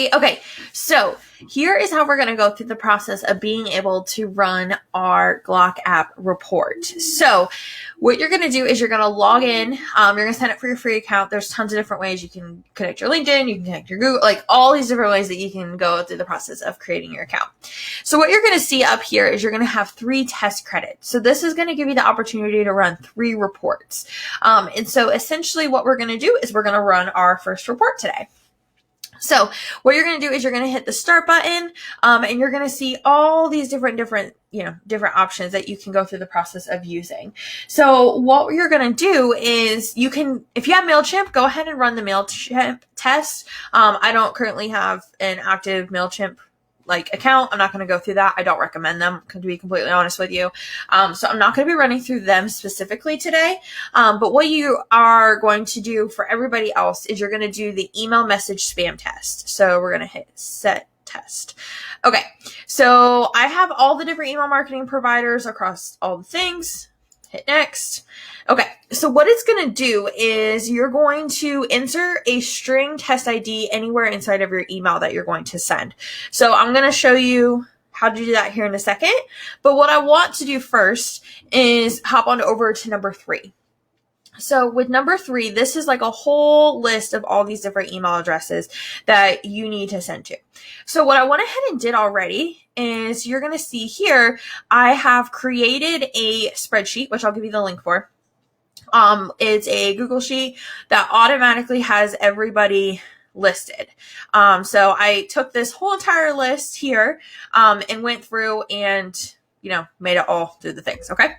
Okay, so here is how we're going to go through the process of being able to run our GlockApp report. So what you're going to do is you're going to log in. You're going to sign up for your free account. There's tons of different ways you can connect your LinkedIn, you can connect your Google, like all these different ways that you can go through the process of creating your account. So what you're going to see up here is you're going to have 3 test credits. So this is going to give you the opportunity to run 3 reports. And so essentially what we're going to do is we're going to run our first report today. So what you're going to do is you're going to hit the start button, and you're going to see all these different options that you can go through the process of using. So what you're going to do is you can, if you have MailChimp, go ahead and run the MailChimp test. I don't currently have an active MailChimp account. I'm not going to go through that. I don't recommend them, to be completely honest with you. So I'm not going to be running through them specifically today. But what you are going to do for everybody else is you're going to do the email message spam test. So we're going to hit set test. Okay. So I have all the different email marketing providers across all the things. Hit next. Okay, so what it's going to do is you're going to insert a string test ID anywhere inside of your email that you're going to send. So I'm going to show you how to do that here in a second. But what I want to do first is hop on over to number 3. So with number 3, this is like a whole list of all these different email addresses that you need to send to. So what I went ahead and did already is you're going to see here, I have created a spreadsheet, which I'll give you the link for. It's a Google Sheet that automatically has everybody listed. So I took this whole entire list here, and went through and, made it all do the things. Okay.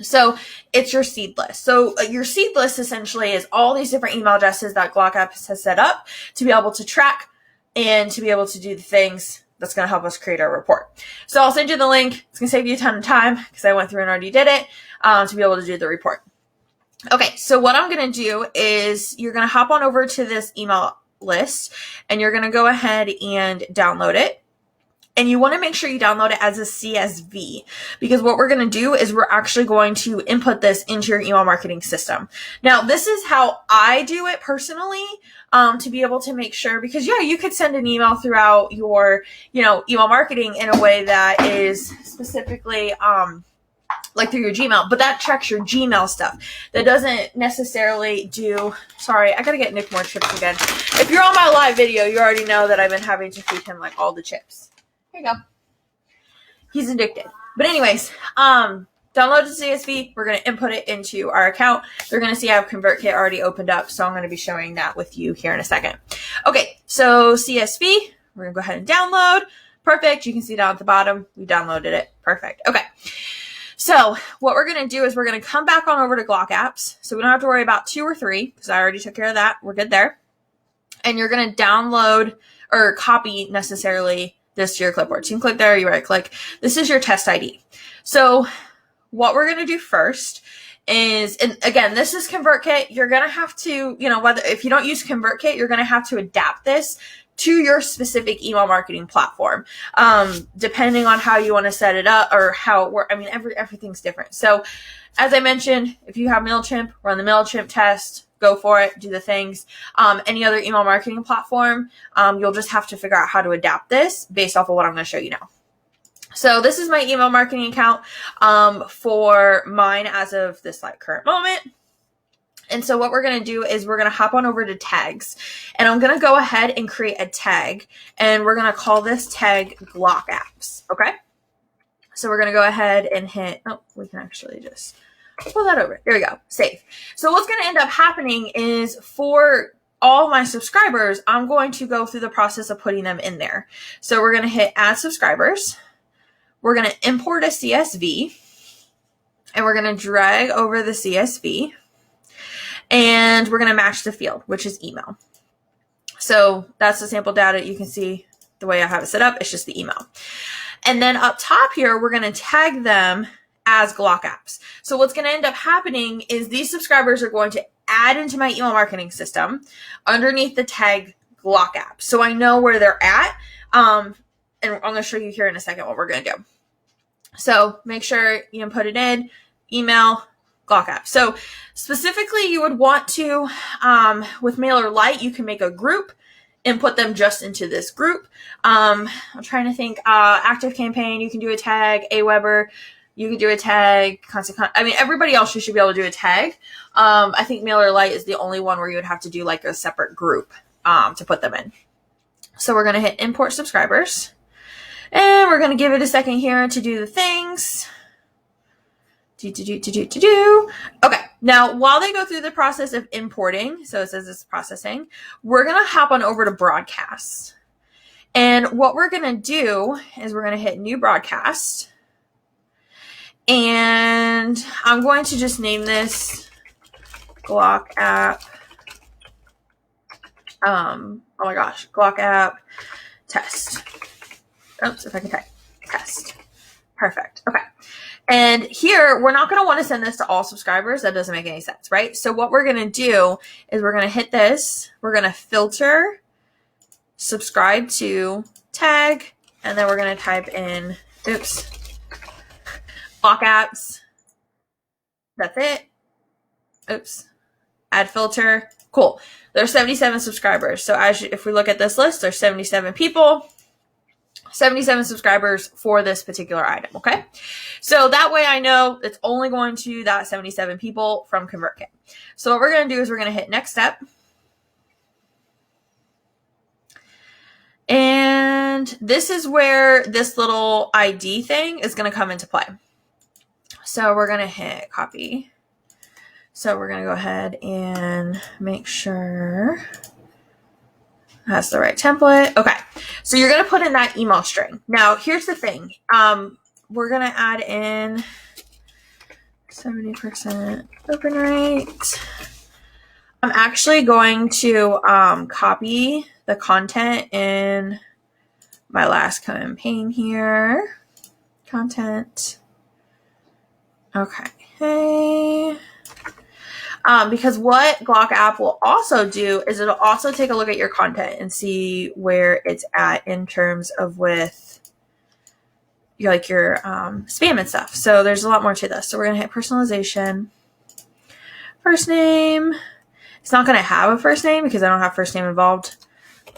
So it's your seed list. So your seed list essentially is all these different email addresses that GlockApps has set up to be able to track and to be able to do the things that's going to help us create our report. So I'll send you the link. It's going to save you a ton of time because I went through and already did it, to be able to do the report. Okay, so what I'm going to do is you're going to hop on over to this email list and you're going to go ahead and download it. And you want to make sure you download it as a CSV, because what we're going to do is we're actually going to input this into your email marketing system. Now, this is how I do it personally, to be able to make sure, because you could send an email throughout your, email marketing in a way that is specifically, through your Gmail, but that tracks your Gmail stuff. That doesn't necessarily do, sorry, I gotta get Nick more chips again. If you're on my live video, you already know that I've been having to feed him all the chips. Here you go. He's addicted. But anyways, download the CSV. We're going to input it into our account. They're going to see I have ConvertKit already opened up, so I'm going to be showing that with you here in a second. Okay, so CSV, we're going to go ahead and download. Perfect. You can see down at the bottom, we downloaded it. Perfect. Okay. So what we're going to do is we're going to come back on over to GlockApps. So we don't have to worry about 2 or 3 because I already took care of that. We're good there. And you're going to download or copy necessarily this to your clipboard. So you can click there, you right click. This is your test ID. So what we're going to do first is, and again, this is ConvertKit. You're going to have to, if you don't use ConvertKit, you're going to have to adapt this to your specific email marketing platform, depending on how you want to set it up or how it works. Everything's different. So as I mentioned, if you have MailChimp, run the MailChimp test. Go for it, do the things. Any other email marketing platform, you'll just have to figure out how to adapt this based off of what I'm going to show you now. So this is my email marketing account for mine as of this current moment. And so what we're going to do is we're going to hop on over to tags, and I'm going to go ahead and create a tag, and we're going to call this tag GlockApps. Okay. So we're going to go ahead and hit, we can actually just pull that over. There we go. Save. So what's going to end up happening is for all my subscribers, I'm going to go through the process of putting them in there. So we're going to hit add subscribers. We're going to import a CSV, and we're going to drag over the CSV, and we're going to match the field, which is email. So that's the sample data. You can see the way I have it set up. It's just the email. And then up top here, we're going to tag them as GlockApps. So what's going to end up happening is these subscribers are going to add into my email marketing system underneath the tag GlockApps. So I know where they're at. And I'm going to show you here in a second what we're going to do. So make sure you put it in, email, GlockApps. So specifically you would want to, with MailerLite, you can make a group input them just into this group. I'm trying to think, Active Campaign, you can do a tag, Aweber, you can do a tag, I mean, everybody else you should be able to do a tag. I think MailerLite is the only one where you would have to do like a separate group to put them in. So we're going to hit import subscribers, and we're going to give it a second here to do the things. Okay, now while they go through the process of importing, so it says it's processing, we're going to hop on over to broadcast. And what we're going to do is we're going to hit new broadcast. And I'm going to just name this GlockApp. Oh my gosh, GlockApp test. Oops, if I can type test. Perfect. Okay. And here, we're not going to want to send this to all subscribers. That doesn't make any sense, right? So what we're going to do is we're going to hit this. We're going to filter, subscribe to, tag, and then we're going to type in, GlockApps. That's it. Oops. Add filter. Cool. There's 77 subscribers. So if we look at this list, there's 77 people. 77 subscribers for this particular item, okay? So that way I know it's only going to that 77 people from ConvertKit. So what we're going to do is we're going to hit next step. And this is where this little ID thing is going to come into play. So we're going to hit copy. So we're going to go ahead and make sure that's the right template. Okay. So you're going to put in that email string. Now, here's the thing. We're going to add in 70% open rate. I'm actually going to copy the content in my last campaign here. Content. Okay. Hey. Because what GlockApp will also do is it'll also take a look at your content and see where it's at in terms of with your spam and stuff. So there's a lot more to this. So we're going to hit personalization. First name. It's not going to have a first name because I don't have first name involved,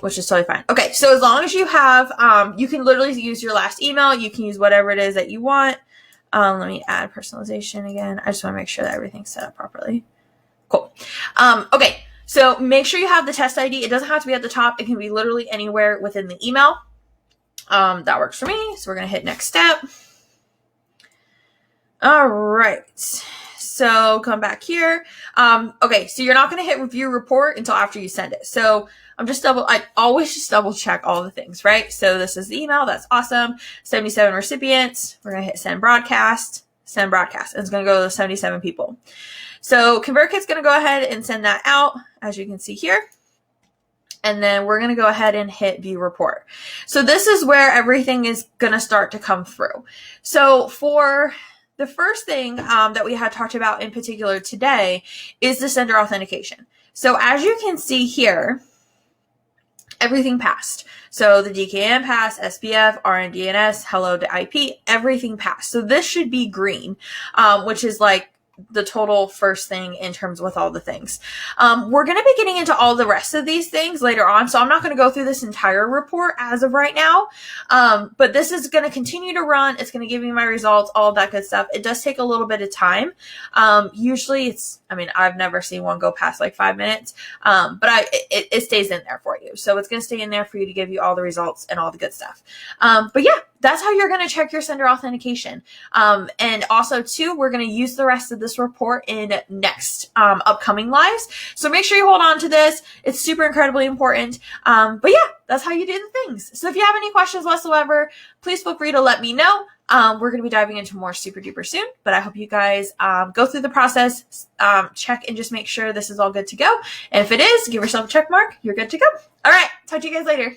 which is totally fine. Okay, so as long as you have, you can literally use your last email. You can use whatever it is that you want. Let me add personalization again. I just want to make sure that everything's set up properly. Cool. Okay, so make sure you have the test ID. It doesn't have to be at the top. It can be literally anywhere within the email. That works for me. So we're going to hit next step. All right. So come back here. Okay, so you're not going to hit review report until after you send it. So I always just double check all the things, right? So this is the email. That's awesome. 77 recipients. We're going to hit send broadcast. And it's going to go to the 77 people. So ConvertKit's going to go ahead and send that out, as you can see here. And then we're going to go ahead and hit view report. So this is where everything is going to start to come through. So for the first thing that we had talked about in particular today is the sender authentication. So as you can see here, everything passed. So the DKIM passed, SPF, RNDNS, hello to IP, everything passed. So this should be green, which is like the total first thing in terms with all the things. We're going to be getting into all the rest of these things later on, so I'm not going to go through this entire report as of right now, but this is going to continue to run. It's going to give me my results, all of that good stuff. It does take a little bit of time. Usually I've never seen one go past like 5 minutes, but it stays in there for you. So it's going to stay in there for you to give you all the results and all the good stuff. But yeah, that's how you're going to check your sender authentication. And also too, we're going to use the rest of this report in next upcoming lives. So make sure you hold on to this. It's super incredibly important. But yeah, that's how you do the things. So if you have any questions whatsoever, please feel free to let me know. We're going to be diving into more super duper soon, but I hope you guys go through the process, check and just make sure this is all good to go. And if it is, give yourself a check mark. You're good to go. All right. Talk to you guys later.